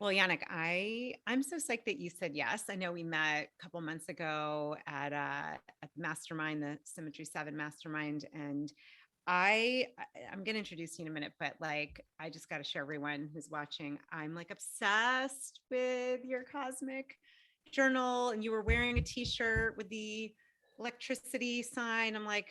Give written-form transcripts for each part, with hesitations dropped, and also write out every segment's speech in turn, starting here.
Well, Yanik, I'm so psyched that you said yes. I know we met a couple months ago at the Mastermind, the Symmetry 7 Mastermind, and I'm going to introduce you in a minute, but like I just got to share everyone who's watching. I'm like obsessed with your cosmic journal, and you were wearing a t-shirt with the electricity sign. I'm like,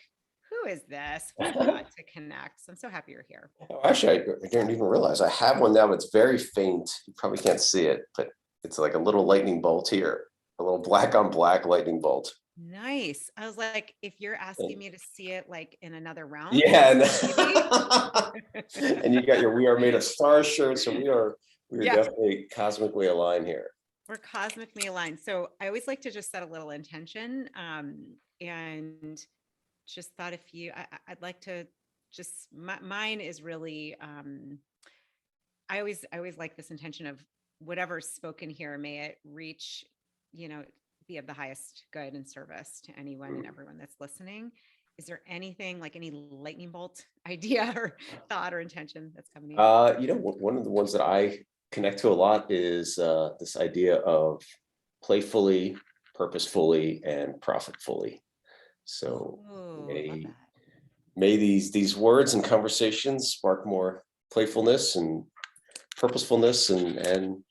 who is this? We've got to connect. So I'm so happy you're here. Oh, actually, I didn't even realize I have one now. It's very faint. You probably can't see it, but it's like a little lightning bolt here, a little black on black lightning bolt. Nice. I was like, if you're asking And- me to see it like in another realm, yeah, maybe. and you got your "We Are Made of Stars" shirt, so we are Yeah, definitely cosmically aligned here. we're cosmically aligned. So I always like to just set a little intention. And just thought if I'd like to just, mine is really, I always like this intention of whatever's spoken here, may it reach, you know, be of the highest good and service to anyone and everyone that's listening. Is there anything like any lightning bolt idea or thought or intention that's coming to you? One of the ones that I connect to a lot is this idea of playfully, purposefully, and profitfully. So Oh, love may that. may these words and conversations spark more playfulness and purposefulness and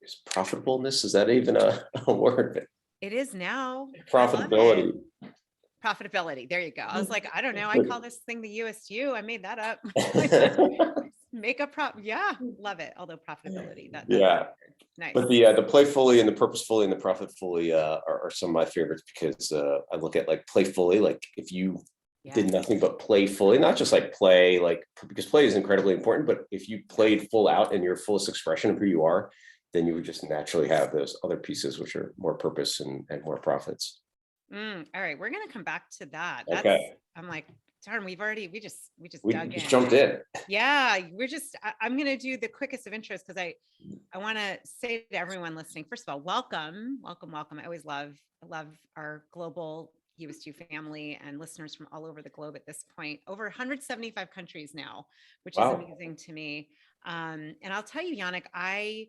is profitableness. Is that even a word? It is now. I love it. Profitability. Profitability. There you go. I was like, I don't know. I call this thing the USU. I made that up. Make a prop. Yeah, love it. Although profitability, that's Yeah. nice. But the playfully and the purposefully and the profitfully are some of my favorites because I look at like playfully, like if you Yeah. did nothing but play fully, not just like play, like because play is incredibly important, but if you played full out in your fullest expression of who you are, then you would just naturally have those other pieces which are more purpose and more profits. All right, we're gonna come back to that. Okay. I'm like, darn, we just We dug just in. jumped in. Yeah, I'm gonna do the quickest of intros because I want to say to everyone listening, first of all, welcome, welcome, welcome. I love our global Youest family and listeners from all over the globe at this point, over 175 countries now, which is Wow. amazing to me. And I'll tell you, Yanik, I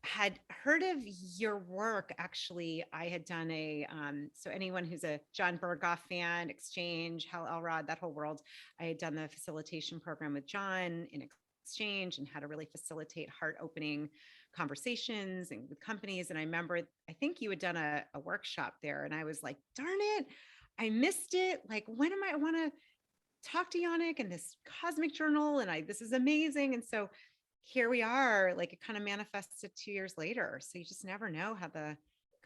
had heard of your work. Actually, I had done so anyone who's a John Berghoff fan, Exchange, Hal Elrod, that whole world, I had done the facilitation program with John in Exchange and how to really facilitate heart opening conversations and with companies. And I remember, I think you had done a workshop there, and I was like, darn it, I missed it. Like, when am I want to talk to Yannick and this cosmic journal? And this is amazing. And so here we are, like it kind of manifested 2 years later. So you just never know how the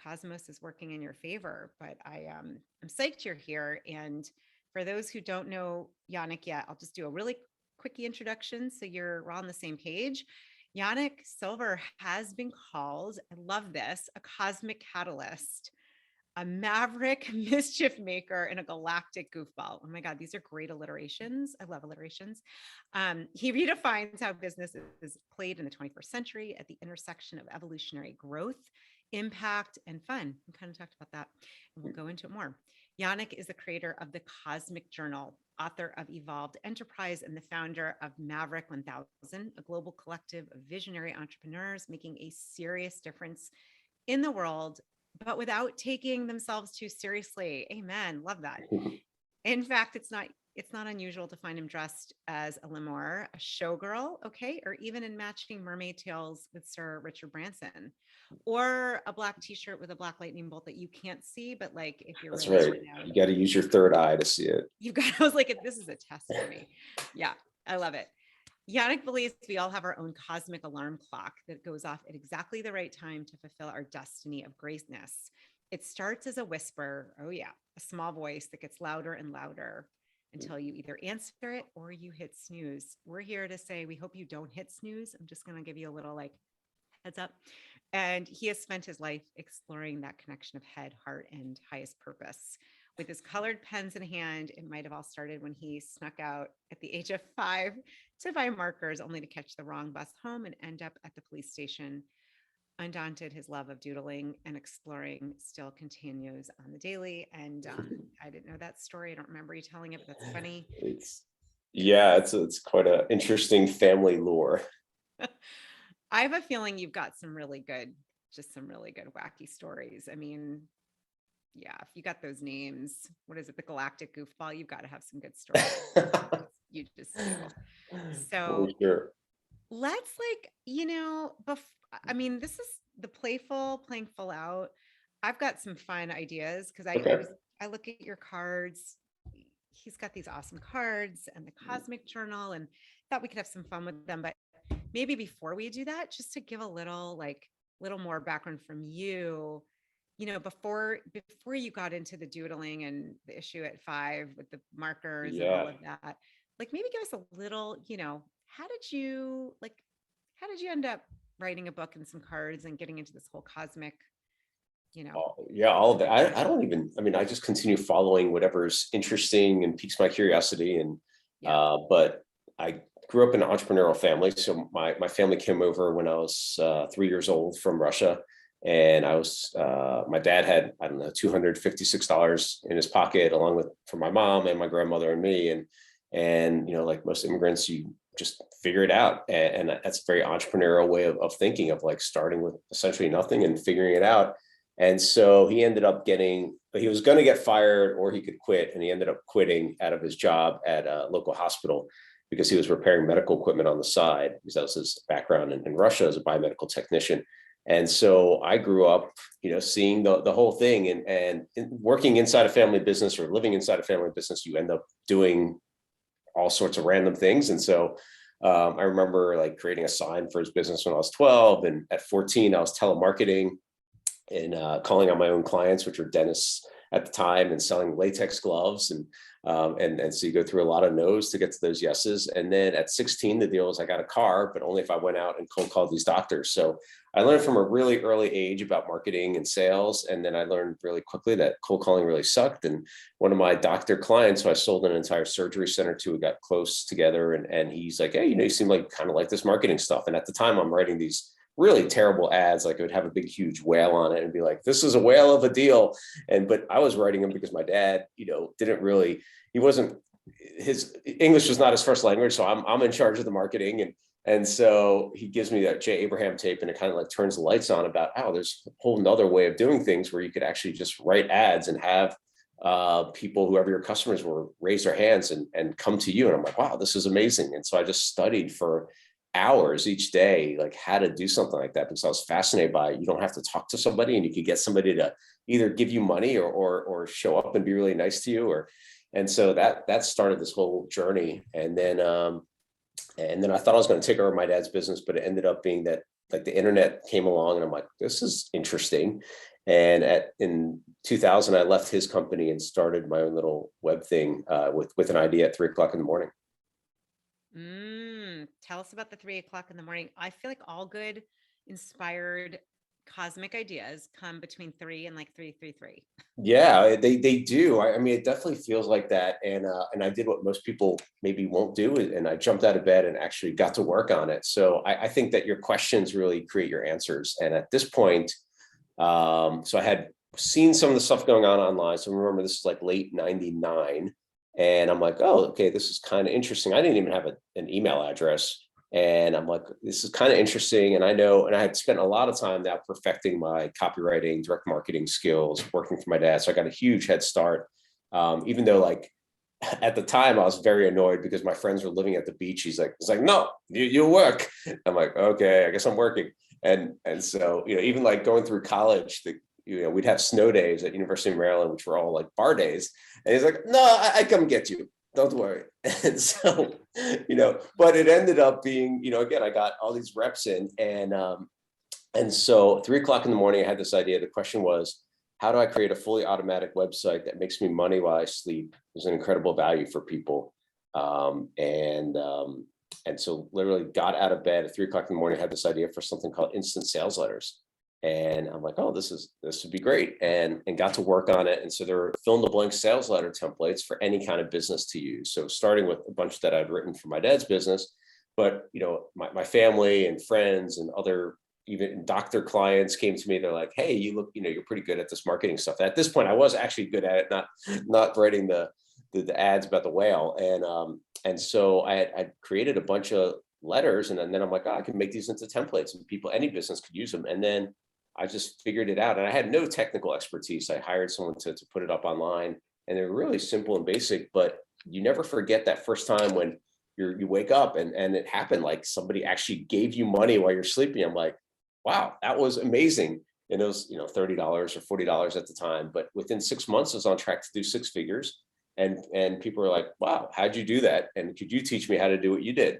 cosmos is working in your favor. But I'm psyched you're here. And for those who don't know Yannick yet, I'll just do a really quickie introduction so we're on the same page. Yanik Silver has been called, I love this, a cosmic catalyst, a Maverick Mischief-maker, and a Galactic Goofball. Oh my God, these are great alliterations. I love alliterations. He redefines how business is played in the 21st century at the intersection of evolutionary growth, impact, and fun. We kind of talked about that, and we'll go into it more. Yanik is the creator of the Cosmic Journal, author of Evolved Enterprise, and the founder of Maverick 1000, a global collective of visionary entrepreneurs making a serious difference in the world, but without taking themselves too seriously. Amen. Love that. In fact, it's not unusual to find him dressed as a lemur, a showgirl, okay, or even in matching mermaid tails with Sir Richard Branson, or a black t-shirt with a black lightning bolt that you can't see, but like if you're That's really right. in the know, You got to use your third eye to see it. you got. I was like, this is a test for me. Yeah, I love it. Yannick believes we all have our own cosmic alarm clock that goes off at exactly the right time to fulfill our destiny of greatness. It starts as a whisper, oh yeah, a small voice that gets louder and louder until you either answer it or you hit snooze. We're here to say we hope you don't hit snooze. I'm just going to give you a little like heads up. And he has spent his life exploring that connection of head, heart, and highest purpose. With his colored pens in hand, it might have all started when he snuck out at the age of 5 to buy markers, only to catch the wrong bus home and end up at the police station. Undaunted, his love of doodling and exploring still continues on the daily. And I didn't know that story. I don't remember you telling it, but that's funny. It's yeah, it's quite an interesting family lore. I have a feeling you've got some really good, just some really good wacky stories. I mean, yeah, if you got those names, what is it, the Galactic Goofball? You've got to have some good stories. You just do. For So sure. let's I mean, this is the playful playing full out. I've got some fun ideas because Okay. I look at your cards. He's got these awesome cards and the cosmic journal, and thought we could have some fun with them. But maybe before we do that, just to give a little more background from you, before you got into the doodling and the issue at 5 with the markers and all Yeah. of that, like maybe give us a little, how did you end up writing a book and some cards and getting into this whole cosmic, you know? Yeah, all of it. I don't even, I mean, I just continue following whatever's interesting and piques my curiosity. And, Yeah. but I grew up in an entrepreneurial family. So my family came over when I was 3 years old from Russia. And my dad had, I don't know, $256 in his pocket, along with for my mom and my grandmother and me. And, like most immigrants, you just figure it out. And that's a very entrepreneurial way of thinking, of like starting with essentially nothing and figuring it out. And so he ended up he was going to get fired or he could quit. And he ended up quitting out of his job at a local hospital because he was repairing medical equipment on the side, because that was his background in Russia as a biomedical technician. And so I grew up, seeing the whole thing, and working inside a family business or living inside a family business, you end up doing all sorts of random things. And so I remember like creating a sign for his business when I was 12. And at 14, I was telemarketing and calling on my own clients, which were dentists at the time, and selling latex gloves. And so you go through a lot of no's to get to those yeses. And then at 16, the deal was I got a car, but only if I went out and cold called these doctors. So I learned from a really early age about marketing and sales. And then I learned really quickly that cold calling really sucked. And one of my doctor clients, who I sold an entire surgery center to, we got close together. And he's like, hey, you seem like kind of like this marketing stuff. And at the time I'm writing these really terrible ads. Like it would have a big, huge whale on it and be like, this is a whale of a deal. But I was writing them because my dad, his English was not his first language. So I'm in charge of the marketing. And so he gives me that J. Abraham tape, and it kind of like turns the lights on about, there's a whole nother way of doing things where you could actually just write ads and have people, whoever your customers were, raise their hands and come to you. And I'm like, wow, this is amazing. And so I just studied for hours each day, like how to do something like that, because I was fascinated by it. You don't have to talk to somebody, and you could get somebody to either give you money or show up and be really nice to you. And so that started this whole journey. And then I thought I was going to take over my dad's business, but it ended up being that like the internet came along, and I'm like, this is interesting. And in 2000, I left his company and started my own little web thing with an idea at 3:00 in the morning. Tell us about the 3:00 in the morning. I feel like all good, inspired cosmic ideas come between 3 and like 3:33. Yeah, they do. I mean, it definitely feels like that. And I did what most people maybe won't do, and I jumped out of bed and actually got to work on it. So I think that your questions really create your answers. And at this point, so I had seen some of the stuff going on online. So remember, this is like late '99. And I'm like, oh, okay, this is kind of interesting. I didn't even have an email address. And I'm like, this is kind of interesting. And I had spent a lot of time now perfecting my copywriting, direct marketing skills, working for my dad. So I got a huge head start. Even though like at the time I was very annoyed because my friends were living at the beach. He's like, no, you work. I'm like, okay, I guess I'm working. And so, even like going through college, we'd have snow days at University of Maryland, which were all like bar days. And he's like, no, I come get you. Don't worry. And so, but it ended up being, again, I got all these reps in, and so 3:00 in the morning, I had this idea. The question was, how do I create a fully automatic website that makes me money while I sleep? There's an incredible value for people. And so literally got out of bed at 3:00 in the morning, had this idea for something called instant sales letters. And I'm like, oh, this would be great. And got to work on it. And so there were fill in the blank sales letter templates for any kind of business to use. So starting with a bunch that I'd written for my dad's business, but my family and friends and other even doctor clients came to me. They're like, hey, you look, you're pretty good at this marketing stuff. At this point, I was actually good at it, not writing the ads about the whale. And so I created a bunch of letters. And then I'm like, oh, I can make these into templates and people, any business could use them. And then I just figured it out. And I had no technical expertise. I hired someone to put it up online, and they're really simple and basic, but you never forget that first time when you wake up and it happened, like somebody actually gave you money while you're sleeping. I'm like, wow, that was amazing. And it was, $30 or $40 at the time, but within 6 months I was on track to do six figures. And people were like, wow, how'd you do that? And could you teach me how to do what you did?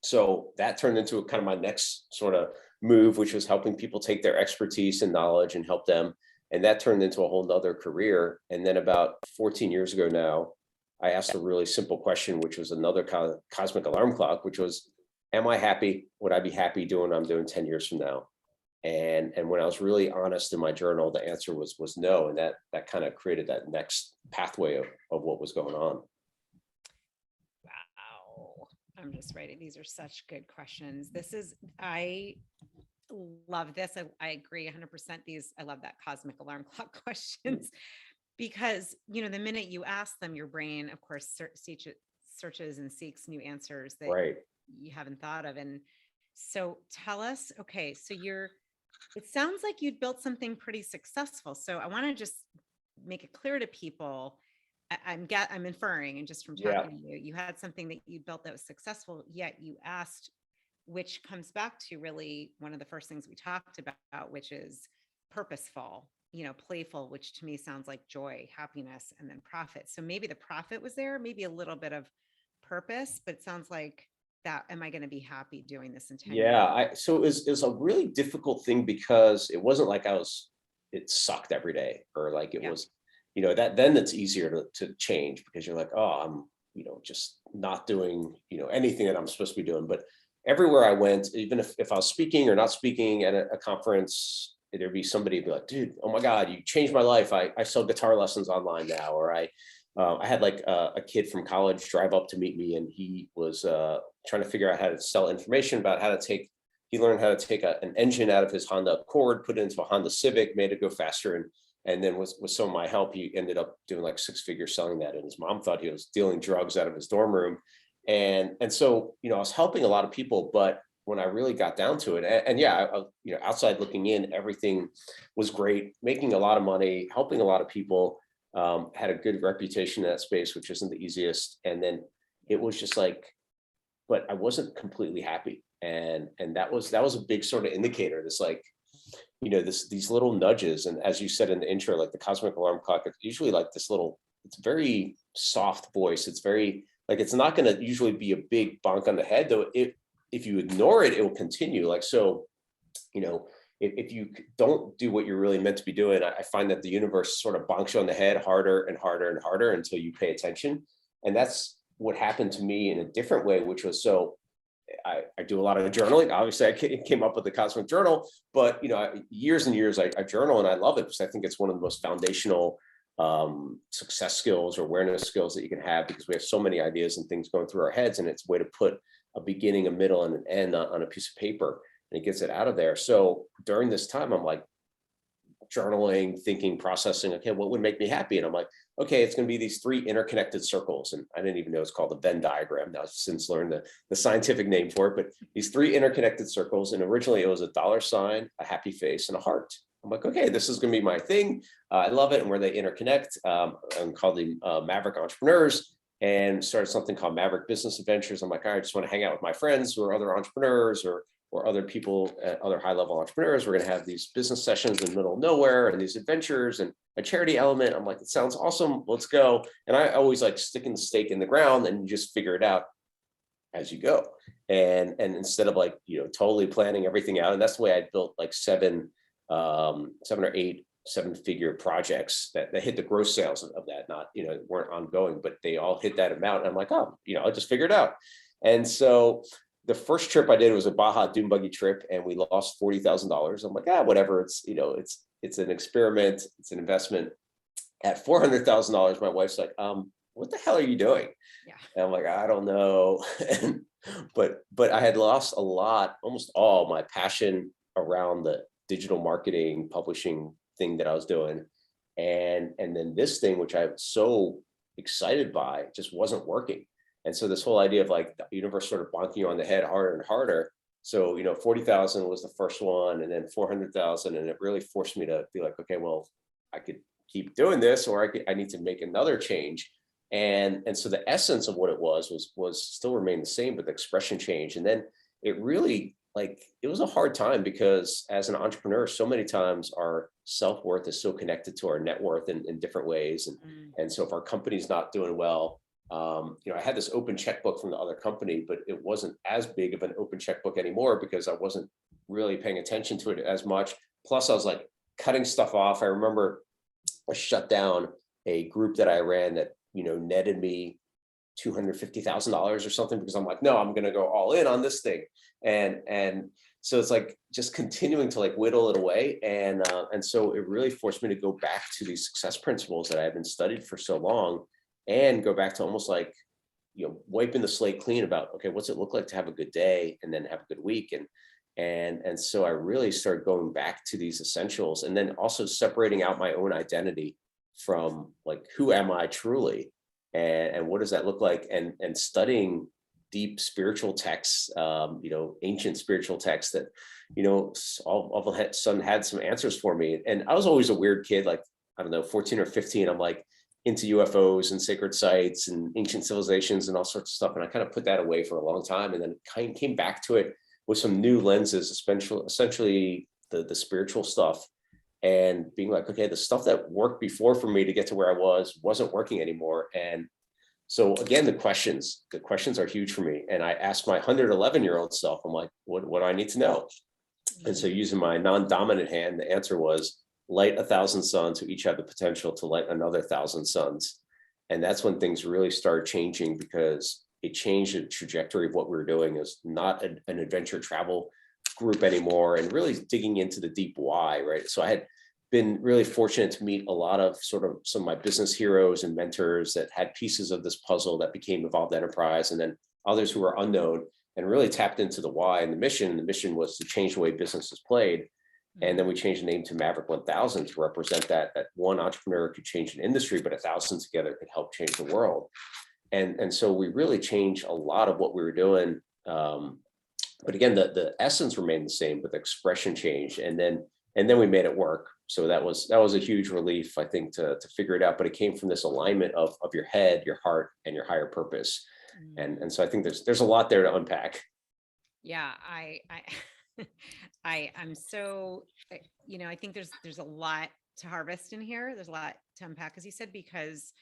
So that turned into kind of my next sort of move, which was helping people take their expertise and knowledge and help them. And that turned into a whole nother career. And then about 14 years ago now, I asked a really simple question, which was another cosmic alarm clock, which was, am I happy? Would I be happy doing what I'm doing 10 years from now? And when I was really honest in my journal, the answer was no. And that kind of created that next pathway of what was going on. Wow. I'm just writing. These are such good questions. I love this. I agree 100%. I love that cosmic alarm clock questions because, the minute you ask them, your brain, of course, searches and seeks new answers that Right. you haven't thought of. And so tell us, okay, so it sounds like you'd built something pretty successful. So I want to just make it clear to people. I'm inferring, and just from talking to you, you had something that you built that was successful, yet you asked, which comes back to really one of the first things we talked about, which is purposeful, playful, which to me sounds like joy, happiness, and then profit. So maybe the profit was there, maybe a little bit of purpose, but it sounds like that, am I going to be happy doing this in 10 years? So it was a really difficult thing because it wasn't like it sucked every day, or like it was, that then it's easier to change because you're like, oh, I'm, just not doing, anything that I'm supposed to be doing. But everywhere I went, even if I was speaking or not speaking at a conference, there'd be somebody be like, dude, oh my God, you changed my life. I sell guitar lessons online now. Or I had like a kid from college drive up to meet me, and he was trying to figure out how to sell information about he learned how to take an engine out of his Honda Accord, put it into a Honda Civic, made it go faster. And then with some of my help, he ended up doing like 6 figures selling that. And his mom thought he was dealing drugs out of his dorm room. And so, I was helping a lot of people, but when I really got down to it, outside looking in, everything was great, making a lot of money, helping a lot of people, had a good reputation in that space, which isn't the easiest. And then it was just like, but I wasn't completely happy. And that was a big sort of indicator. This like, these little nudges. And as you said in the intro, like the cosmic alarm clock, it's usually like this little, it's very soft voice. It's very like, it's not going to usually be a big bonk on the head, though. If you ignore it, it will continue. Like, so, if you don't do what you're really meant to be doing, I find that the universe sort of bonks you on the head harder and harder and harder until you pay attention. And that's what happened to me in a different way, which was, so I do a lot of journaling. Obviously, I came up with the Cosmic Journal, but years and years I journal, and I love it because I think it's one of the most foundational success skills or awareness skills that you can have, because we have so many ideas and things going through our heads, and it's a way to put a beginning, a middle, and an end on a piece of paper, and it gets it out of there. So during this time, I'm like journaling, thinking, processing, okay, what would make me happy? And I'm like, okay, it's going to be these 3 interconnected circles. And I didn't even know it's called the Venn diagram. Now I've since learned the scientific name for it, but these 3 interconnected circles. And originally it was a $, a happy face, and a heart. I'm like, okay, this is going to be my thing. I love it. And where they interconnect, I'm called the Maverick Entrepreneurs, and started something called Maverick Business Adventures. I'm like, all right, I just want to hang out with my friends who are other entrepreneurs or other people, other high-level entrepreneurs. We're going to have these business sessions in the middle of nowhere and these adventures and a charity element. I'm like, it sounds awesome. Let's go. And I always like sticking the stake in the ground, and you just figure it out as you go. And instead of like, totally planning everything out. And that's the way I built like 7 or 8 7-figure projects that hit the gross sales of that, not, weren't ongoing, but they all hit that amount. And I'm like, oh, I'll just figure it out. And so the first trip I did was a Baja dune buggy trip, and we lost $40,000. I'm like, whatever. It's, it's an experiment. It's an investment. At $400,000, my wife's like, what the hell are you doing? Yeah. And I'm like, I don't know. but I had lost a lot, almost all my passion around the digital marketing, publishing thing that I was doing. And then this thing, which I was so excited by, just wasn't working. And so this whole idea of like the universe sort of bonking you on the head harder and harder. So, 40,000 was the first one, and then 400,000. And it really forced me to be like, okay, well, I could keep doing this, or I need to make another change. And so the essence of what it was still remained the same, but the expression changed. And then it really, like, it was a hard time, because as an entrepreneur, so many times our self-worth is so connected to our net worth in different ways. And so if our company's not doing well, I had this open checkbook from the other company, but it wasn't as big of an open checkbook anymore, because I wasn't really paying attention to it as much. Plus I was like cutting stuff off. I remember I shut down a group that I ran that, netted me $250,000 or something, because I'm like, no, I'm going to go all in on this thing. And so it's like just continuing to like whittle it away. And so it really forced me to go back to these success principles that I had been studied for so long, and go back to almost like, wiping the slate clean about, okay, what's it look like to have a good day and then have a good week? And so I really started going back to these essentials, and then also separating out my own identity from like, who am I truly? And what does that look like? And studying deep spiritual texts, ancient spiritual texts that, all of a sudden had some answers for me. And I was always a weird kid, like, I don't know, 14 or 15, I'm like into UFOs and sacred sites and ancient civilizations and all sorts of stuff. And I kind of put that away for a long time, and then kind of came back to it with some new lenses, essentially the spiritual stuff, and being like, okay, the stuff that worked before for me to get to where I wasn't working anymore. And so again, the questions are huge for me. And I asked my 111-year-old self, I'm like, what do I need to know? And so using my non-dominant hand, the answer was light 1,000 suns who each have the potential to light another 1,000 suns. And that's when things really started changing, because it changed the trajectory of what we were doing. It was not an adventure travel group anymore, and really digging into the deep why, right? So I had been really fortunate to meet a lot of sort of some of my business heroes and mentors that had pieces of this puzzle that became Evolved Enterprise, and then others who were unknown, and really tapped into the why and the mission. And the mission was to change the way business is played. And then we changed the name to Maverick 1000 to represent that one entrepreneur could change an industry, but 1,000 together could help change the world. And so we really changed a lot of what we were doing. But again, the essence remained the same, but the expression changed. And then we made it work. So that was a huge relief, I think, to figure it out. But it came from this alignment of your head, your heart, and your higher purpose. And so I think there's a lot there to unpack. Yeah, I'm so, I think there's a lot to harvest in here. There's a lot to unpack, as you said, because,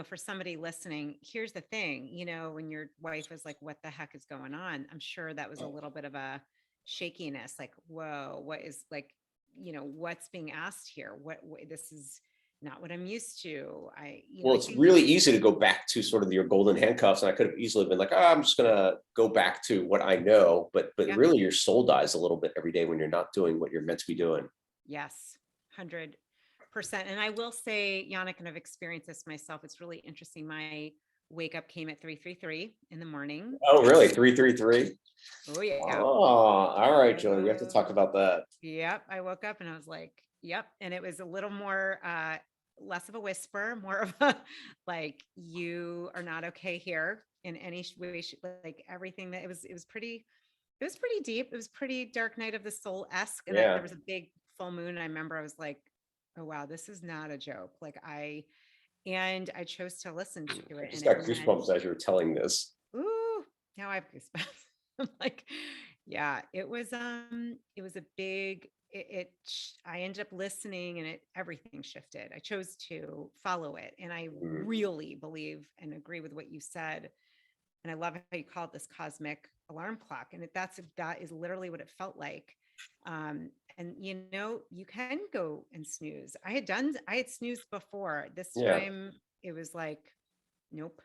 for somebody listening, here's the thing, when your wife was like, what the heck is going on? I'm sure that was a little bit of a shakiness, like, whoa, what is, like, what's being asked here? What this is not what I'm used to. Well, it's really easy to go back to sort of your golden handcuffs. And I could have easily been like, oh, I'm just going to go back to what I know. But Yeah. Really your soul dies a little bit every day when you're not doing what you're meant to be doing. Yes, 100%. And I will say, Yanik, and I've experienced this myself. It's really interesting. My wake up came at 3:33 in the morning. Oh, really? 333? Oh, yeah. Oh, all right, Joey. We have to talk about that. Yep. I woke up and I was like, yep. And it was a little more, less of a whisper, more of a, like, you are not okay here in any way, like everything that it was pretty deep. It was pretty dark night of the soul-esque. And Yeah. there was a big full moon. And I remember I was like, oh, wow, this is not a joke. Like I chose to listen to it. I just and got goosebumps as you were telling this. Ooh, now I have goosebumps. I'm like, yeah, it was a big, I ended up listening and everything shifted. I chose to follow it. And I really believe and agree with what you said. And I love how you call it this cosmic alarm clock. And that is literally what it felt like. And you can go and snooze. I had snoozed before. This time it was like, nope,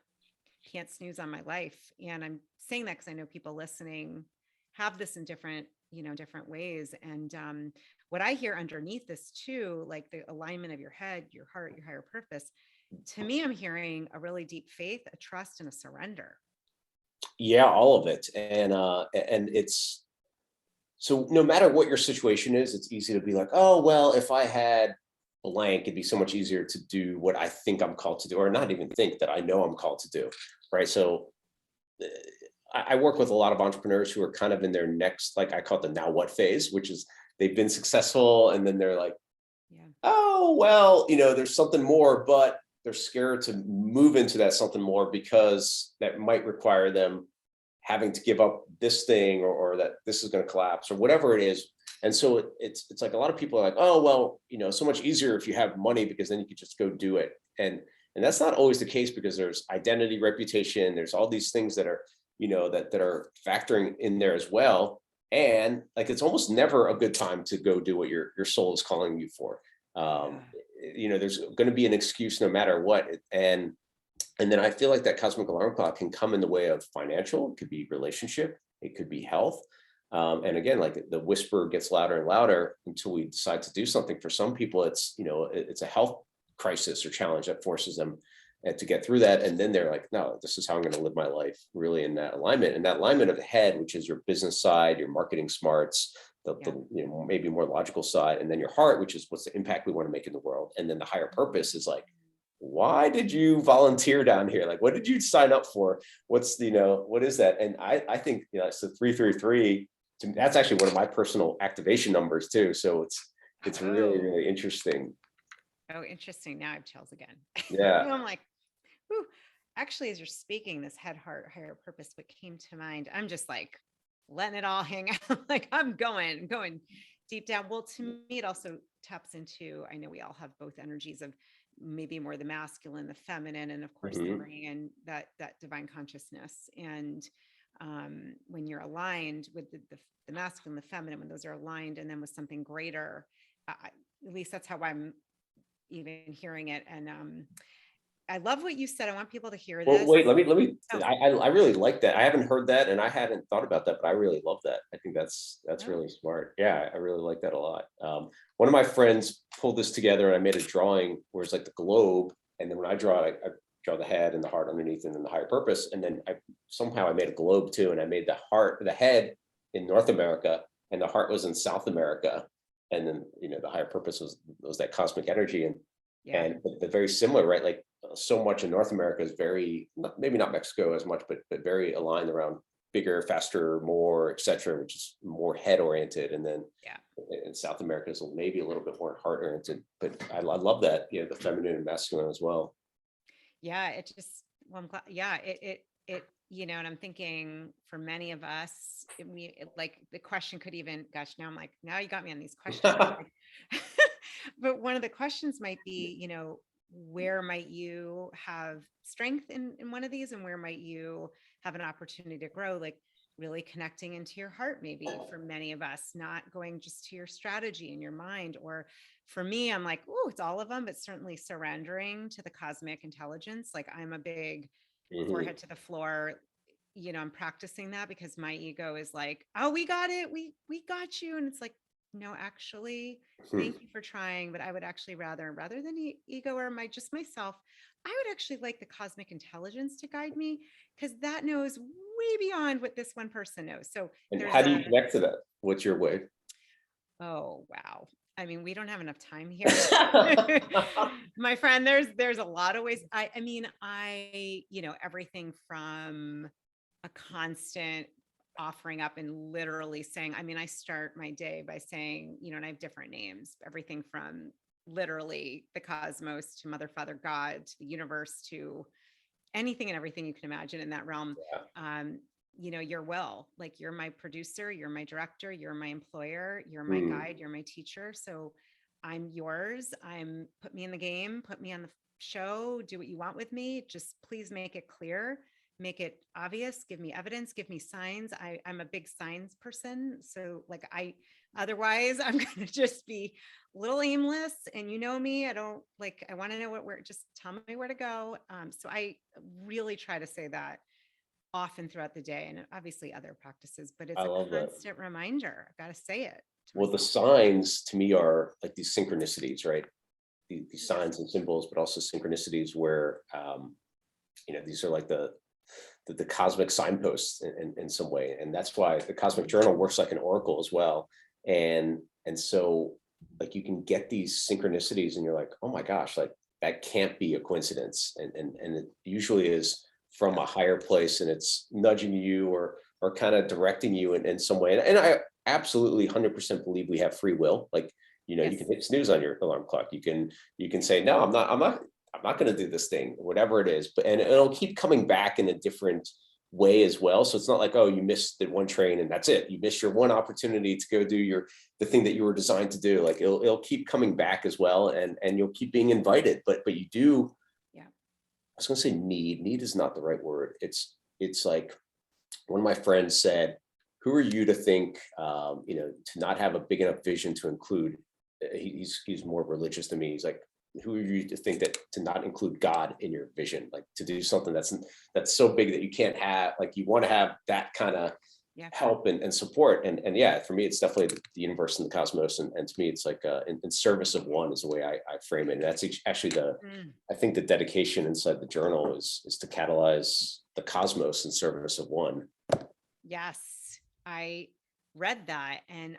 can't snooze on my life. And I'm saying that because I know people listening have this in different ways. And what I hear underneath this too, like the alignment of your head, your heart, your higher purpose, to me, I'm hearing a really deep faith, a trust, and a surrender. Yeah, all of it. And it's, so no matter what your situation is, it's easy to be like, oh, well, if I had blank, it'd be so much easier to do what I think I'm called to do, or not even think that I know I'm called to do. Right. So I work with a lot of entrepreneurs who are kind of in their next, like I call it the now what phase, which is they've been successful and then they're like, Yeah. oh, well, there's something more, but they're scared to move into that something more because that might require them having to give up this thing, or that this is going to collapse or whatever it is. And so it's like a lot of people are like, oh, well, so much easier if you have money because then you could just go do it. And that's not always the case, because there's identity, reputation, there's all these things that are, that are factoring in there as well. And like, it's almost never a good time to go do what your soul is calling you for. There's going to be an excuse no matter what. And then I feel like that cosmic alarm clock can come in the way of financial, it could be relationship, it could be health. And again, like the whisper gets louder and louder until we decide to do something. For some people, it's a health crisis or challenge that forces them to get through that. And then they're like, no, this is how I'm going to live my life, really in that alignment. And that alignment of the head, which is your business side, your marketing smarts, the maybe more logical side, and then your heart, which is what's the impact we want to make in the world. And then the higher purpose is like, why did you volunteer down here? Like, what did you sign up for? What's what is that? And I think it's the 333. That's actually one of my personal activation numbers too. So it's really, really interesting. Oh, interesting. Now I have chills again. Yeah. I'm like, whew. Actually, as you're speaking, this head, heart, higher purpose, what came to mind, I'm just like letting it all hang out. Like I'm going deep down. Well, to me, it also taps into, I know we all have both energies of maybe more the masculine, the feminine, and of course the bringing in that divine consciousness. And when you're aligned with the masculine, the feminine, when those are aligned, and then with something greater, at least that's how I'm even hearing it. And I love what you said. I want people to hear this. Well, wait, let me. Oh. I really like that. I haven't heard that, and I hadn't thought about that, but I really love that. I think that's really smart. Yeah, I really like that a lot. One of my friends pulled this together, and I made a drawing where it's like the globe, and then when I draw it, I draw the head and the heart underneath, and then the higher purpose, and then I made a globe too, and I made the head in North America, and the heart was in South America, and then the higher purpose was that cosmic energy, and they're very similar, right? Like so much in North America is very, maybe not Mexico as much, but very aligned around bigger, faster, more, etc., which is more head oriented. And then in South America is maybe a little bit more heart oriented. But I love that, the feminine and masculine as well. Yeah, it just, well, I'm glad. Yeah, it and I'm thinking for many of us, like the question could even, gosh, now I'm like, now you got me on these questions. But one of the questions might be, where might you have strength in one of these, and where might you have an opportunity to grow? Like really connecting into your heart, maybe for many of us, not going just to your strategy in your mind. Or for me, I'm like, oh, it's all of them, but certainly surrendering to the cosmic intelligence. Like I'm a big forehead to the floor. I'm practicing that because my ego is like, oh, we got it. We got you. And it's like, no, actually, thank you for trying. But I would actually rather than ego or just myself, I would actually like the cosmic intelligence to guide me, because that knows way beyond what this one person knows. So and how do you connect to that? What's your way? Oh, wow. I mean, we don't have enough time here. My friend, there's a lot of ways. I mean, everything from a constant offering up and literally saying, I mean, I start my day by saying, and I have different names, everything from literally the cosmos to Mother, Father, God, to the universe, to anything and everything you can imagine in that realm. Your will, like you're my producer, you're my director, you're my employer, you're my guide, you're my teacher. So I'm yours. Put me in the game, put me on the show, do what you want with me. Just please make it clear, make it obvious, give me evidence, give me signs. I'm a big signs person. So like otherwise I'm going to just be a little aimless, and me, I want to know just tell me where to go. So I really try to say that often throughout the day, and obviously other practices, but it's a constant reminder. I've got to say it. Well, the signs to me are like these synchronicities, right? These signs and symbols, but also synchronicities where, these are like the cosmic signposts in some way. And that's why the cosmic journal works like an oracle as well. And so like you can get these synchronicities and you're like, oh my gosh, like that can't be a coincidence. And it usually is from a higher place, and it's nudging you or kind of directing you in some way. And I absolutely 100% believe we have free will. Like, you Yes. can hit snooze on your alarm clock. You can say, no, I'm not going to do this thing, whatever it is. And it'll keep coming back in a different way as well. So it's not like, oh, you missed the one train and that's it. You missed your one opportunity to go do the thing that you were designed to do. Like it'll keep coming back as well, and you'll keep being invited. But you do. Yeah. I was going to say need is not the right word. It's like one of my friends said, "Who are you to think, to not have a big enough vision to include?" He's more religious than me. He's like, who are you to think that to not include God in your vision, like to do something that's so big that you can't have, like you want to have that kind of help and support. And yeah, for me, it's definitely the universe and the cosmos. And to me, it's like in service of one is the way I frame it. And that's actually I think the dedication inside the journal is to catalyze the cosmos in service of one. Yes. I read that and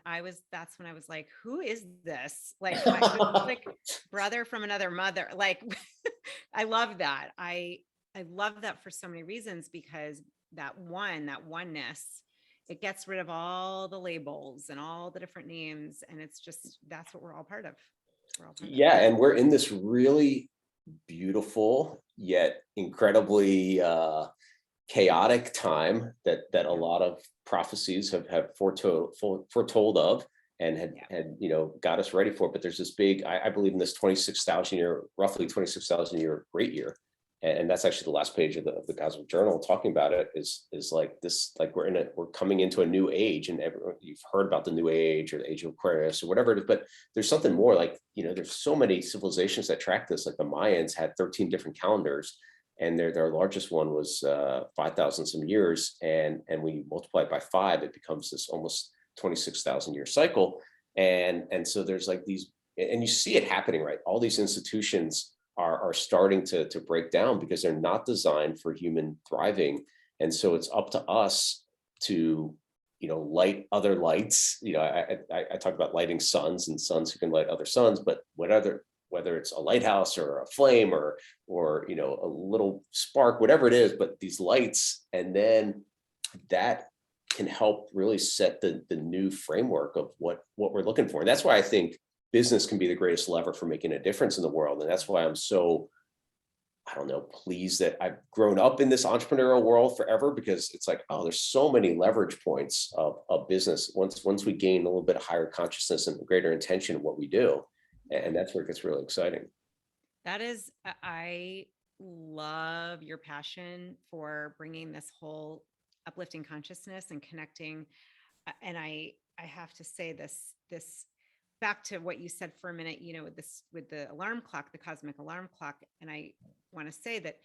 that's when I was like, who is this? Like, like brother from another mother. Like, I love that. I love that for so many reasons, because that oneness, it gets rid of all the labels and all the different names. And it's just, that's what we're all part of. Yeah. And we're in this really beautiful yet incredibly chaotic time that a lot of prophecies have foretold of and had got us ready for. But there's this big, I believe in this roughly 26,000 year great year, and that's actually the last page of the Cosmic Journal talking about it. Is like this, like we're coming into a new age, and you've heard about the new age or the age of Aquarius or whatever it is. But there's something more. Like there's so many civilizations that track this. Like the Mayans had 13 different calendars. And their largest one was 5,000 some years, and we multiply it by 5, it becomes this almost 26,000 year cycle. And so there's like these, and you see it happening, right? All these institutions are starting to break down because they're not designed for human thriving. And so it's up to us to light other lights. I talk about lighting suns and suns who can light other suns, but whether it's a lighthouse or a flame or a little spark, whatever it is, but these lights, and then that can help really set the new framework of what we're looking for. And that's why I think business can be the greatest lever for making a difference in the world. And that's why I'm so, pleased that I've grown up in this entrepreneurial world forever, because it's like, oh, there's so many leverage points of business once we gain a little bit higher consciousness and greater intention in what we do. And that's where it gets really exciting. That is, I love your passion for bringing this whole uplifting consciousness and connecting. And I have to say this back to what you said for a minute, with the alarm clock, the cosmic alarm clock. And I want to say that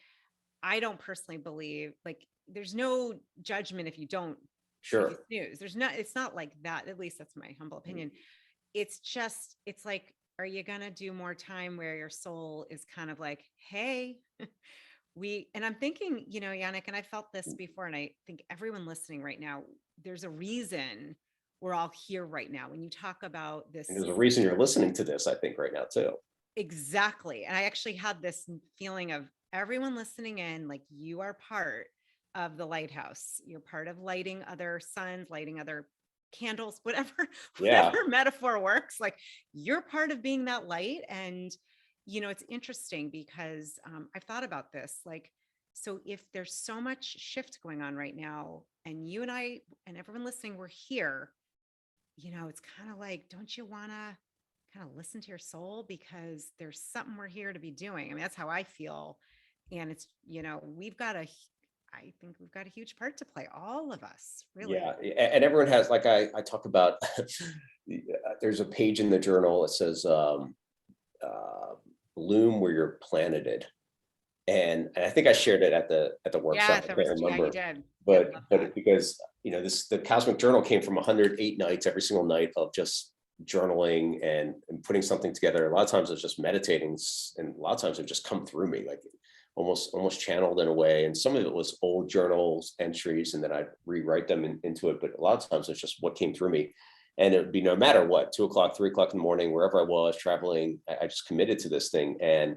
I don't personally believe, like, there's no judgment if you don't snooze. It's not like that. At least that's my humble opinion. It's like, are you going to do more time where your soul is kind of like, hey, and I'm thinking, Yanik, and I felt this before, and I think everyone listening right now, there's a reason we're all here right now. When you talk about this, and there's a reason you're listening to this, I think, right now too. Exactly. And I actually had this feeling of everyone listening in, like, you are part of the lighthouse. You're part of lighting other suns, lighting other candles, whatever metaphor works. Like, you're part of being that light. And it's interesting because I've thought about this, like, so if there's so much shift going on right now, and you and I and everyone listening, we're here, it's kind of like, don't you want to kind of listen to your soul, because there's something we're here to be doing? I mean, that's how I feel. And it's, I think we've got a huge part to play, all of us, really. Yeah, and everyone has, like I talk about, there's a page in the journal that says, bloom where you're planeted. And I think I shared it at the workshop. I can't remember. You did. But because, the Cosmic Journal came from 108 nights, every single night of just journaling and putting something together. A lot of times it's just meditating, and a lot of times it just come through me, like almost channeled in a way. And some of it was old journals entries, and then I'd rewrite them into it. But a lot of times it's just what came through me. And it would be no matter what, 2 o'clock, 3 o'clock in the morning, wherever I was traveling, I just committed to this thing. And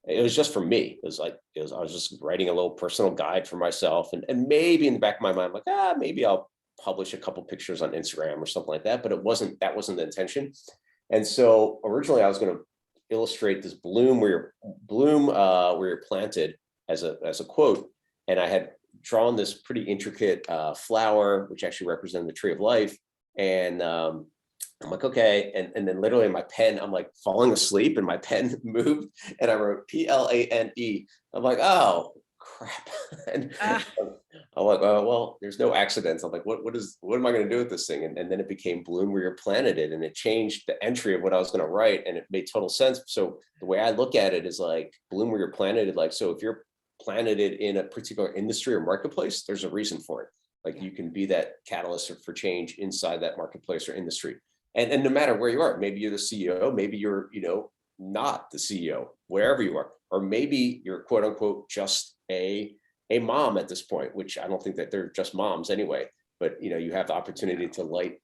It was just for me. I was just writing a little personal guide for myself, and maybe in the back of my mind, like, maybe I'll publish a couple pictures on Instagram or something like that. But that wasn't the intention. And so originally I was going to illustrate this bloom where you're planted as a quote. And I had drawn this pretty intricate flower, which actually represented the tree of life. And I'm like, okay. And then literally my pen, I'm like falling asleep and my pen moved and I wrote PLANE. I'm like, oh crap. And I'm like, oh, well, there's no accidents. I'm like, what am I going to do with this thing? And then it became bloom where you're planted, and it changed the entry of what I was going to write. And it made total sense. So the way I look at it is like bloom where you're planted. Like, so if you're planted in a particular industry or marketplace, there's a reason for it. Like you can be that catalyst for change inside that marketplace or industry. And no matter where you are, maybe you're the CEO, maybe you're, not the CEO, wherever you are, or maybe you're quote unquote just a mom at this point, which I don't think that they're just moms anyway, but you have the opportunity to light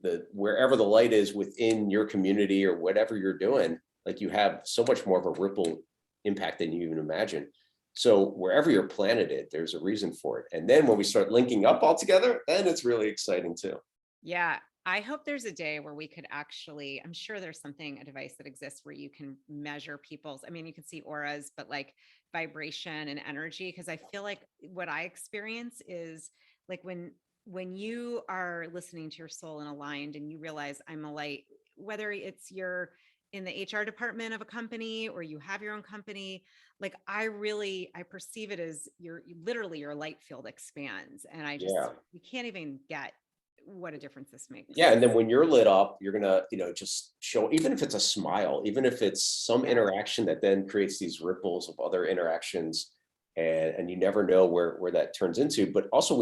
the wherever the light is within your community or whatever you're doing. Like you have so much more of a ripple impact than you even imagine. So wherever you're planted, there's a reason for it. And then when we start linking up all together, then it's really exciting too. Yeah. I hope there's a day where we could actually, I'm sure there's a device that exists where you can measure people's, I mean, you can see auras, but like vibration and energy. Cause I feel like what I experience is like when you are listening to your soul and aligned and you realize I'm a light, whether it's you're in the HR department of a company or you have your own company, like I perceive it as literally your light field expands. And you can't even get what a difference this makes. Yeah. And then when you're lit up, you're going to, just show, even if it's a smile, even if it's some interaction that then creates these ripples of other interactions, and you never know where that turns into. But also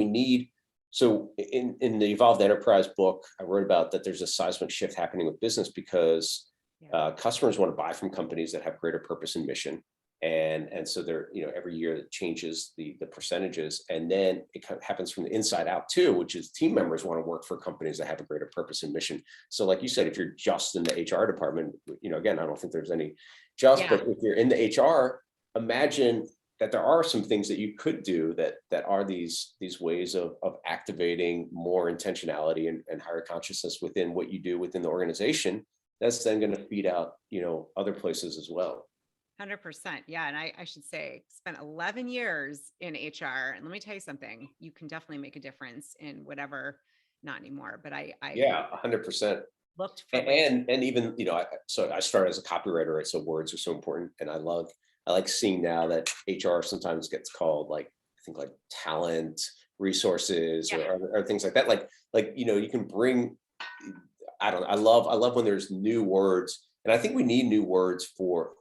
so in the Evolved Enterprise book, I wrote about that there's a seismic shift happening with business because customers want to buy from companies that have greater purpose and mission. And so they're, every year it changes the percentages, and then it happens from the inside out too, which is team members want to work for companies that have a greater purpose and mission. So like you said, if you're just in the HR department, again, I don't think there's any but if you're in the HR, imagine that there are some things that you could do that are these ways of activating more intentionality and higher consciousness within what you do within the organization. That's then going to feed out, other places as well. 100%. Yeah. And I should say, spent 11 years in HR. And let me tell you something, you can definitely make a difference in whatever, not anymore, but I 100%. Looked for and even, so I started as a copywriter, right? So words are so important. And I like seeing now that HR sometimes gets called like, I think like talent resources or things like that. Like, you can bring, I love when there's new words, and I think we need new words for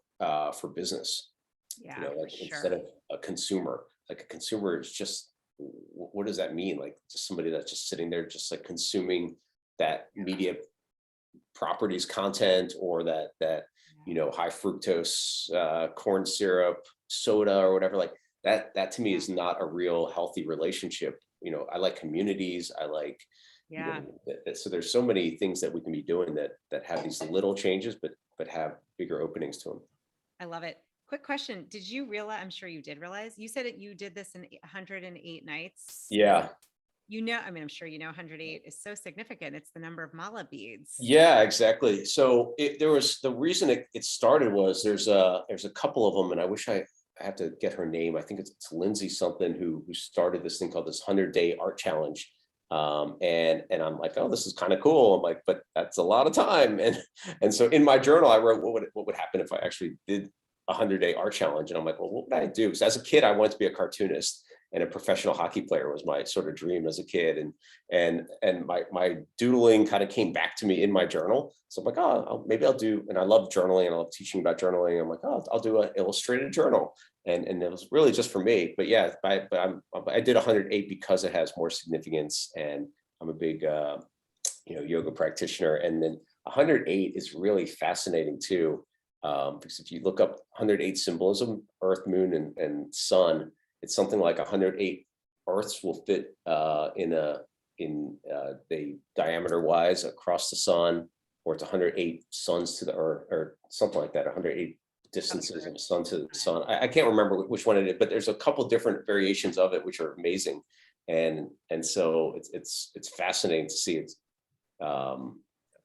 business. Instead of a consumer, like a consumer is just, what does that mean? Like just somebody that's just sitting there, just like consuming that media properties content, or that high fructose corn syrup soda or whatever, like that to me is not a real healthy relationship. I like communities. I like, so there's so many things that we can be doing that have these little changes, but have bigger openings to them. I love it. Quick question. Did you realize, I'm sure you did realize, you said that you did this in 108 nights. Yeah. I'm sure 108 is so significant. It's the number of mala beads. Yeah, exactly. So the reason it started was there's a couple of them, and I wish I have to get her name. I think it's Lindsay something who started this thing called this 100-day art challenge. And I'm like, oh, this is kind of cool. I'm like, but that's a lot of time. And so in my journal, I wrote, what would happen if I actually did a 100-day art challenge? And I'm like, well, what would I do? Because as a kid, I wanted to be a cartoonist, and a professional hockey player was my sort of dream as a kid. And my doodling kind of came back to me in my journal. So I'm like, oh, maybe I'll do, and I love journaling and I love teaching about journaling. I'm like, oh, I'll do an illustrated journal. And it was really just for me. But yeah, I did 108 because it has more significance, and I'm a big yoga practitioner. And then 108 is really fascinating too, because if you look up 108 symbolism, Earth, Moon, and Sun, it's something like 108 Earths will fit in the diameter wise across the sun, or it's 108 suns to the Earth, or something like that. 108 distances of sun to the sun. I can't remember which one it is, but there's a couple different variations of it which are amazing, and so it's fascinating to see it's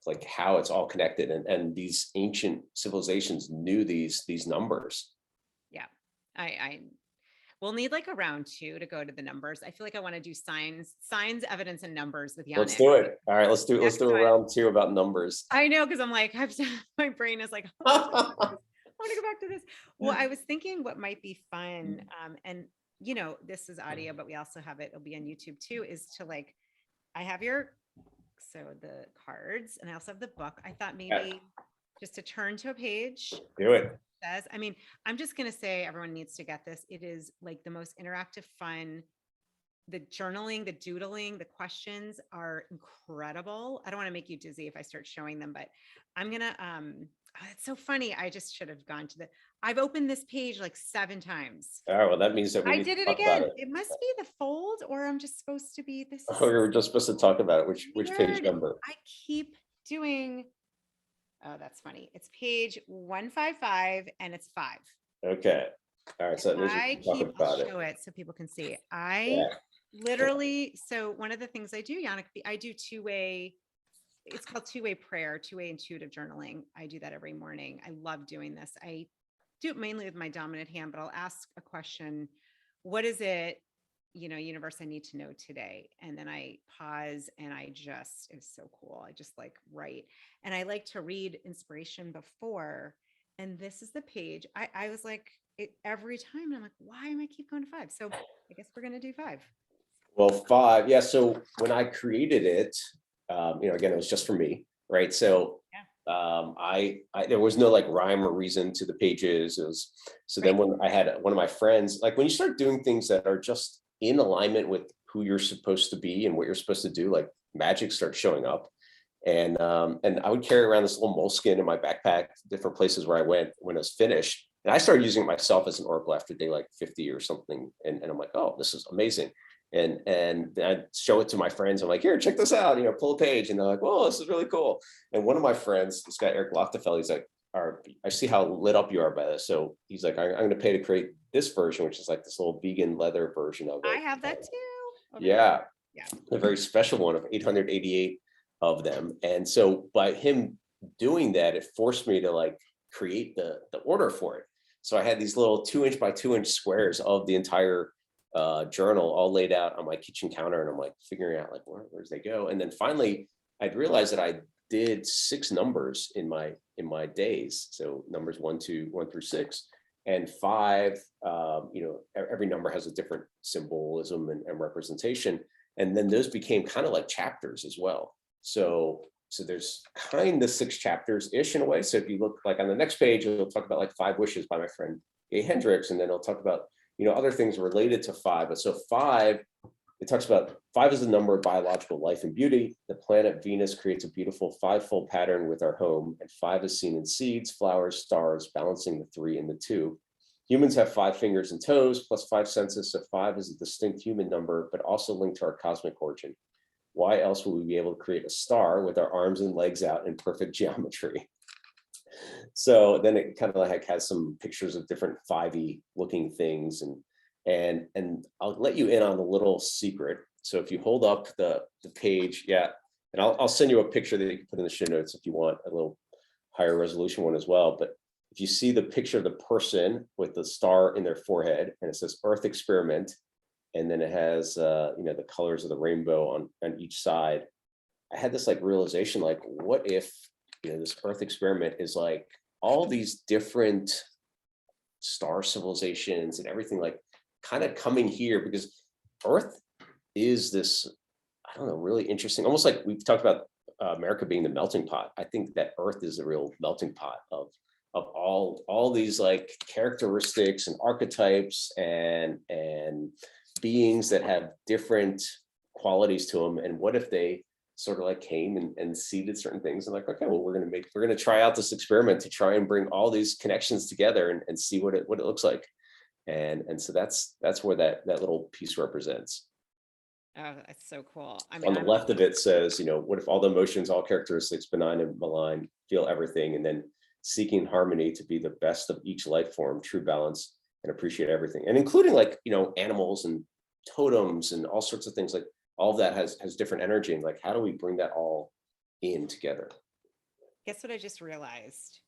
like how it's all connected, and these ancient civilizations knew these numbers. Yeah, I we'll need like a round 2 to go to the numbers. I feel like I want to do signs, evidence, and numbers with Yanik. Let's do it. All right, let's do a round 2 about numbers. I know, because I'm like, my brain is like, oh, I want to go back to this. Well, I was thinking what might be fun, and you know, this is audio, but we also have it. It'll be on YouTube too. Is to like, I have the cards, and I also have the book. I thought maybe just to turn to a page. Do it. Says, I mean, I'm just going to say everyone needs to get this. It is like the most interactive, fun. The journaling, the doodling, the questions are incredible. I don't want to make you dizzy if I start showing them, but I'm going to, it's so funny. I just should have gone to I've opened this page like 7 times. All right, well, that means that we I need did to it talk again. about it. It must be the fold, or I'm just supposed to be this. Oh, we were just supposed to talk about it. Which page number? I keep doing. Oh, that's funny. It's page 155 and it's 5. Okay. All right. So that means we can talk about show it so people can see. Yeah. Literally, so one of the things I do, Yanik, I do 2-way, it's called 2-way prayer, 2-way intuitive journaling. I do that every morning. I love doing this. I do it mainly with my dominant hand, but I'll ask a question. What is it, universe, I need to know today? And then I pause, and it's so cool. I just like write, and I like to read inspiration before. And this is the page. I was like, it every time. And I'm like, why am I keep going to 5? So I guess we're going to do 5. Well, 5. Yeah. So when I created it, again, it was just for me. Right. So I there was no like rhyme or reason to the pages. It was, so then when I had one of my friends, like when you start doing things that are just in alignment with who you're supposed to be and what you're supposed to do, like magic starts showing up. And I would carry around this little moleskin in my backpack, different places where I went when it was finished. And I started using it myself as an oracle after day like 50 or something. And I'm like, oh, this is amazing. And I'd show it to my friends. I'm like, here, check this out, pull a page. And they're like, whoa, this is really cool. And one of my friends, this guy, Eric Lochtefeld, he's like, I see how lit up you are by this. So he's like, I'm going to pay to create this version, which is like this little vegan leather version of it. I have that too. Yeah. A very special one of 888 of them. And so by him doing that, it forced me to like create the order for it. So I had these little 2-inch by 2-inch squares of the entire journal all laid out on my kitchen counter. And I'm like figuring out like, where's they go? And then finally I'd realized that I did 6 numbers in my days. So numbers 1 through 6 and 5, every number has a different symbolism and representation. And then those became kind of like chapters as well. So there's kind of 6 chapters ish in a way. So if you look like on the next page, it'll talk about like 5 wishes by my friend Gay Hendricks. And then it'll talk about, other things related to 5. But so 5, it talks about 5 is the number of biological life and beauty. The planet Venus creates a beautiful 5-fold pattern with our home. And 5 is seen in seeds, flowers, stars, balancing the 3 and the 2. Humans have 5 fingers and toes, plus 5 senses. So 5 is a distinct human number, but also linked to our cosmic origin. Why else would we be able to create a star with our arms and legs out in perfect geometry? So then it kind of like has some pictures of different 5-y looking things, and I'll let you in on a little secret. So if you hold up the page, and I'll send you a picture that you can put in the show notes if you want a little higher resolution one as well. But if you see the picture of the person with the star in their forehead, and it says Earth Experiment, and then it has the colors of the rainbow on each side, I had this like realization, like what if this Earth Experiment is like all these different star civilizations and everything like kind of coming here, because Earth is this, I don't know, really interesting, almost like we've talked about America being the melting pot. I think that Earth is a real melting pot of all these like characteristics and archetypes and beings that have different qualities to them. And what if they sort of like came and seeded certain things and like, okay, well, we're going to try out this experiment to try and bring all these connections together and see what it looks like. And so that's where that little piece represents. Oh, that's so cool. I mean, on the left of it says, what if all the emotions, all characteristics, benign and malign, feel everything. And then seeking harmony to be the best of each life form, true balance, and appreciate everything. And including like, animals and totems and all sorts of things, like all of that has different energy. And like, how do we bring that all in together? Guess what I just realized?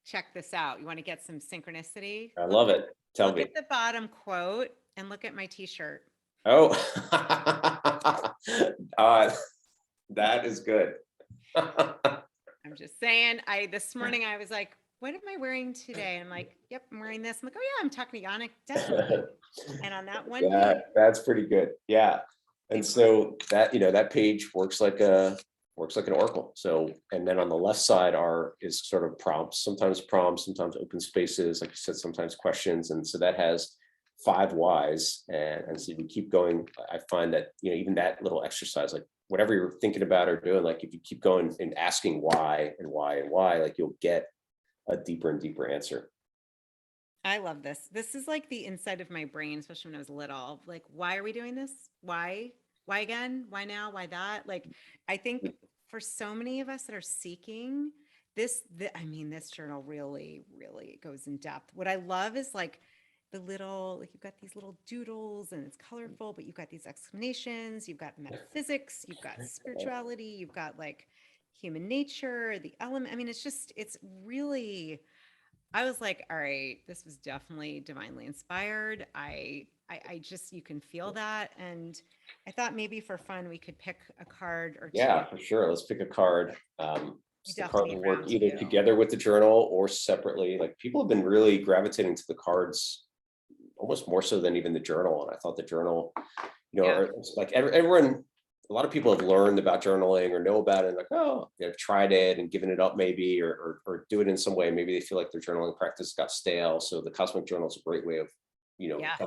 Check this out. You want to get some synchronicity? I love it. Tell Look me. at the bottom quote and look at my t-shirt. Oh, that is good. I'm just saying, this morning I was like, what am I wearing today? And I'm like, yep, I'm wearing this. I'm like, oh yeah, I'm talking to Yanik, definitely. And on that one page, That's pretty good. Yeah. And so that, that page works like an oracle. So, and then on the left side is sort of prompts, sometimes open spaces, like you said, sometimes questions. And so that has 5 whys. And so we keep going. I find that, even that little exercise, like whatever you're thinking about or doing, like if you keep going and asking why and why and why, like you'll get a deeper and deeper answer. I love this. This is like the inside of my brain, especially when I was little. Like, why are we doing this? Why? Why again? Why now? Why that? Like, I think for so many of us that are seeking this journal really, really goes in depth. What I love is like you've got these little doodles and it's colorful, but you've got these explanations, you've got metaphysics, you've got spirituality, you've got like human nature, the element. I mean, it's really, I was like, all right, this was definitely divinely inspired. I just, you can feel that. And I thought maybe for fun, we could pick a card or two. Yeah, for sure. Let's pick a card. The card will work either together with the journal or separately. Like people have been really gravitating to the cards almost more so than even the journal. And I thought the journal, like everyone, a lot of people have learned about journaling or know about it and like, oh, they've tried it and given it up maybe, or do it in some way. Maybe they feel like their journaling practice got stale. So the Cosmic Journal is a great way of,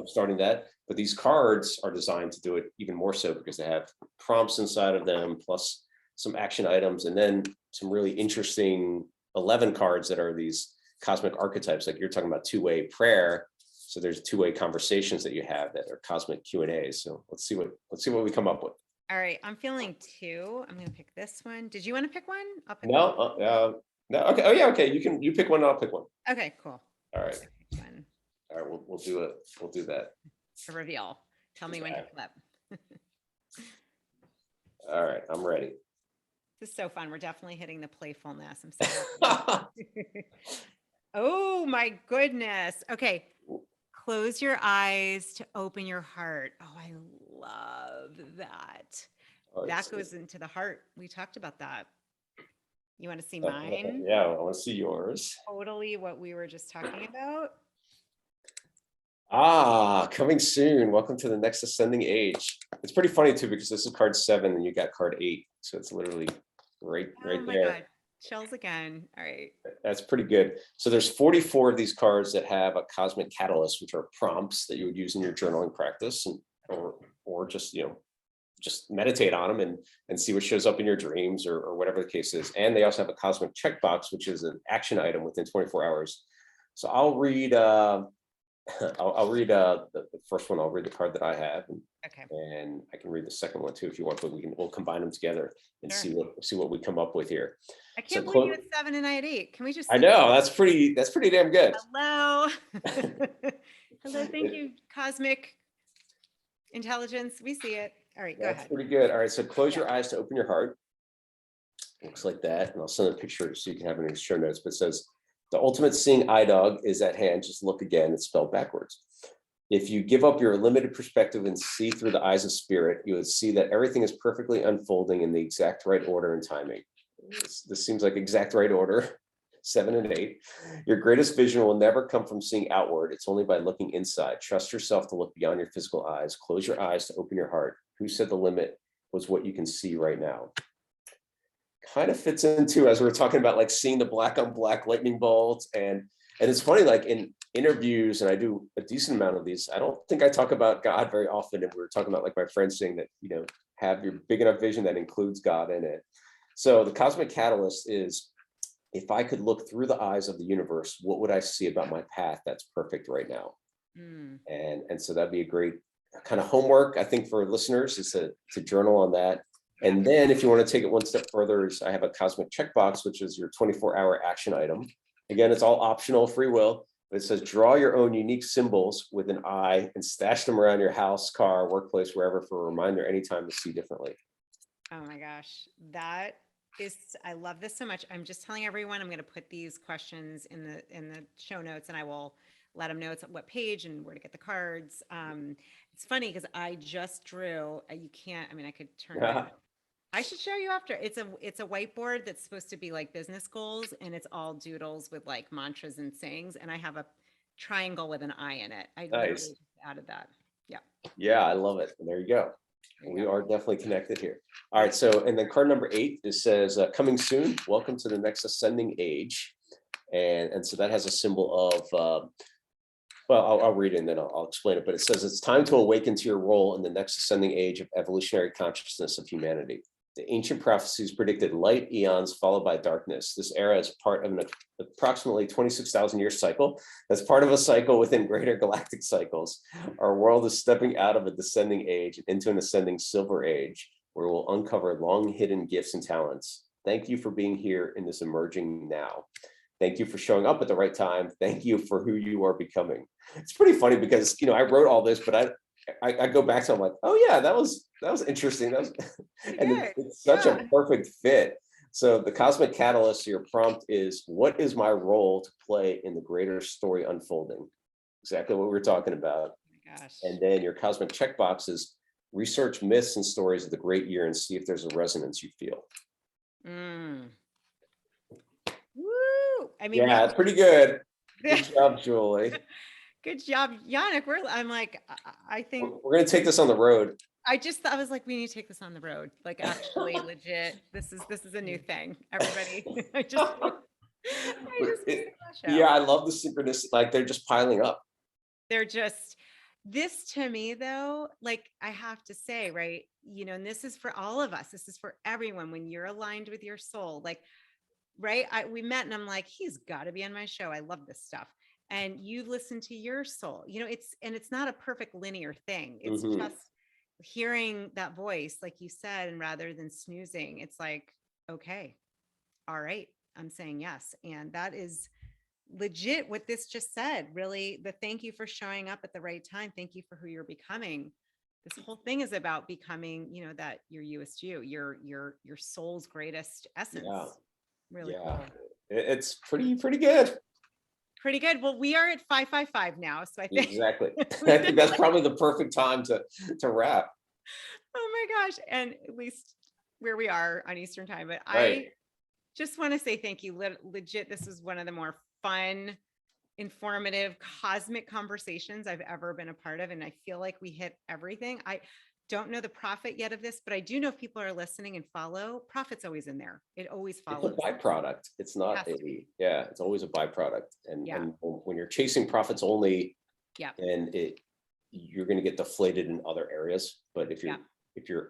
starting that. But these cards are designed to do it even more so because they have prompts inside of them, plus some action items, and then some really interesting 11 cards that are these cosmic archetypes. Like you're talking about two-way prayer. So there's two-way conversations that you have that are cosmic Q&As. So let's see what we come up with. All right, I'm feeling 2. I'm going to pick this one. Did you want to pick one? I'll pick one. No. Okay. Oh yeah. Okay. You pick one. I'll pick one. Okay. Cool. All right. All right. We'll do it. We'll do that. A reveal. Tell me when to flip. All right. I'm ready. This is so fun. We're definitely hitting the playfulness. I'm so happy. Oh my goodness. Okay. Close your eyes to open your heart. Oh, I love that. That goes into the heart. We talked about that. You want to see mine? Yeah, I want to see yours. Totally what we were just talking about. Coming soon. Welcome to the next ascending age. It's pretty funny too, because this is card 7 and you got card 8. So it's literally right there. God. Chills again. All right. That's pretty good. So there's 44 of these cards that have a cosmic catalyst, which are prompts that you would use in your journaling practice, and or just just meditate on them and see what shows up in your dreams or whatever the case is. And they also have a cosmic checkbox, which is an action item within 24 hours. So I'll read I'll read the first one. I'll read the card that I have, and I can read the second one too if you want. But we'll combine them together and see what we come up with here. I can't believe you had 7 and I had 8. Can we just? I know that's pretty damn good. Hello, hello. Thank you, cosmic intelligence. We see it. All right, go ahead. That's pretty good. All right, so close your eyes to open your heart. Looks like that, and I'll send a picture so you can have it in the show notes. But it says, the ultimate seeing eye dog is at hand. Just look again. It's spelled backwards. If you give up your limited perspective and see through the eyes of spirit, you would see that everything is perfectly unfolding in the exact right order and timing. This seems like exact right order, 7 and 8. Your greatest vision will never come from seeing outward. It's only by looking inside. Trust yourself to look beyond your physical eyes. Close your eyes to open your heart. Who said the limit was what you can see right now? Kind of fits into, as we were talking about, like seeing the black on black lightning bolts. And it's funny, like in interviews, and I do a decent amount of these, I don't think I talk about God very often. And we were talking about like my friends saying that, have your big enough vision that includes God in it. So the cosmic catalyst is, if I could look through the eyes of the universe, what would I see about my path that's perfect right now? And so that'd be a great kind of homework, I think, for listeners, is to journal on that. And then if you want to take it one step further, I have a cosmic checkbox, which is your 24-hour action item. Again, it's all optional, free will. But it says, draw your own unique symbols with an eye and stash them around your house, car, workplace, wherever, for a reminder anytime to see differently. Oh my gosh, that is, I love this so much. I'm just telling everyone, I'm going to put these questions in the show notes, and I will let them know it's what page and where to get the cards. It's funny because I just drew. You can't. I mean, I could turn it. I should show you after. It's a whiteboard that's supposed to be like business goals, and it's all doodles with like mantras and sayings. And I have a triangle with an eye in it. I literally Nice. just added that. Yeah. Yeah, I love it. There you go. We are definitely connected here. All right. So, and then card number 8, it says, coming soon, welcome to the next ascending age. And so that has a symbol of, well, I'll read it and then I'll explain it, but it says it's time to awaken to your role in the next ascending age of evolutionary consciousness of humanity. The ancient prophecies predicted light eons followed by darkness. This era is part of an approximately 26,000 year cycle. As part of a cycle within greater galactic cycles, our world is stepping out of a descending age and into an ascending silver age, where we'll uncover long hidden gifts and talents. Thank you for being here in this emerging now. Thank you for showing up at the right time. Thank you for who you are becoming. It's pretty funny because, I wrote all this, but I go back to, I'm like, oh yeah, that was interesting. That was, and it's such a perfect fit. So the cosmic catalyst, your prompt is, what is my role to play in the greater story unfolding? Exactly what we were talking about. Oh my gosh. And then your cosmic checkbox is, research myths and stories of the great year and see if there's a resonance you feel. Woo! I mean, yeah, it's pretty good. Good job, Julie. Good job, Yanik. I'm like, I think we're going to take this on the road. I was like, we need to take this on the road. Like, actually, legit. This is a new thing. Everybody, yeah, I love the synchronicity. Like, they're just piling up. They're just, this to me though, like, I have to say, right, and this is for all of us. This is for everyone. When you're aligned with your soul, like, right, we met and I'm like, he's got to be on my show. I love this stuff. And you listen to your soul, it's not a perfect linear thing. It's just hearing that voice, like you said, and rather than snoozing, it's like, okay, all right, I'm saying yes. And that is legit what this just said. Really, the thank you for showing up at the right time. Thank you for who you're becoming. This whole thing is about becoming, that your Youest you, your soul's greatest essence. Yeah. Really cool. It's pretty good. Pretty good. Well, we are at 555 now, so I think exactly. I think that's probably the perfect time to wrap. Oh my gosh. And at least where we are on Eastern time, but I just want to say thank you. Legit, this is one of the more fun, informative, cosmic conversations I've ever been a part of. And I feel like we hit everything. I don't know the profit yet of this, but I do know if people are listening and follow, profit's always in there. It always follows. It's a byproduct. It's not it's always a byproduct. And when you're chasing profits only, and you're going to get deflated in other areas. But if you're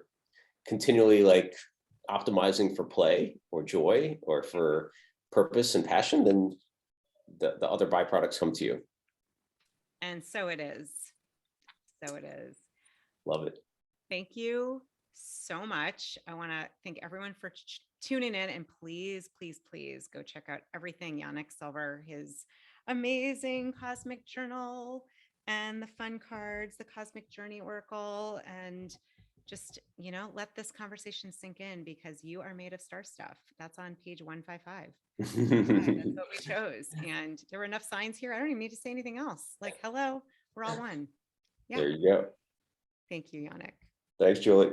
continually like optimizing for play or joy or for purpose and passion, then the other byproducts come to you. And so it is. So it is. Love it. Thank you so much. I want to thank everyone for tuning in, and please, please, please go check out everything Yanik Silver, his amazing cosmic journal and the fun cards, the cosmic journey oracle, and just, let this conversation sink in, because you are made of star stuff. That's on page 155. That's what we chose. And there were enough signs here. I don't even need to say anything else. Like, hello, we're all one. Yeah. There you go. Thank you, Yanik. Thanks, Julie.